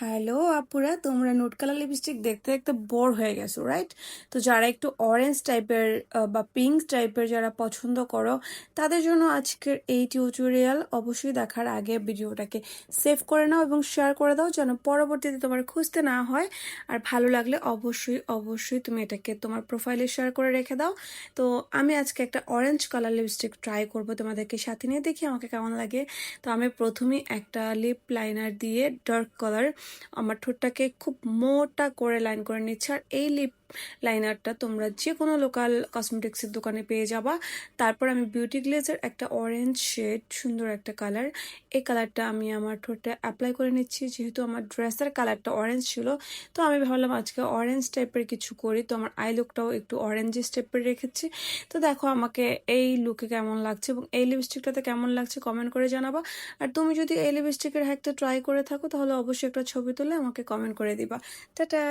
Hello আপুরা, তোমরা nude colour lipstick দেখতে দেখতে বোর হয়ে গেছো, রাইট? তো যারা একটু অরেঞ্জ টাইপের বা পিঙ্ক টাইপের যারা পছন্দ করো, তাদের জন্য আজকের এই টিউটোরিয়াল। অবশ্যই দেখার আগে ভিডিওটাকে সেভ করে নাও এবং শেয়ার করে দাও, যেন পরবর্তীতে তোমার খুঁজতে না হয়। আর ভালো লাগলে অবশ্যই অবশ্যই তুমি এটাকে তোমার প্রোফাইলে শেয়ার করে রেখে দাও। তো আমি আজকে একটা অরেঞ্জ কালার লিপস্টিক ট্রাই করব, তোমাদেরকে সাথে নিয়ে দেখি আমাকে কেমন লাগে। তো আমি প্রথমেই একটা লিপ লাইনার দিয়ে ডার্ক কালার আমার ঠোঁটটাকে খুব মোটা করে লাইন করে নিচ্ছে। আর এই লিপ লাইনারটা তোমরা যে কোনো লোকাল কসমেটিক্সের দোকানে পেয়ে যাবা। তারপর আমি বিউটি গ্লেজের একটা অরেঞ্জ শেড, সুন্দর একটা কালার, এই কালারটা আমি আমার ঠোঁটে অ্যাপ্লাই করে নিচ্ছি। যেহেতু আমার ড্রেসের কালারটা অরেঞ্জ ছিল, তো আমি ভাবলাম আজকে অরেঞ্জ টাইপের কিছু করি, তো আমার আই লুকটাও একটু অরেঞ্জ টাইপের রেখেছি। তো দেখো আমাকে এই লুকে কেমন লাগছে এবং এই লিপস্টিকটাতে কেমন লাগছে কমেন্ট করে জানাবা। আর তুমি যদি এই লিপস্টিকের হ্যাকটা ট্রাই করে থাকো, তাহলে অবশ্যই একটা ছবি তুলে আমাকে কমেন্ট করে দিবা। টাটা।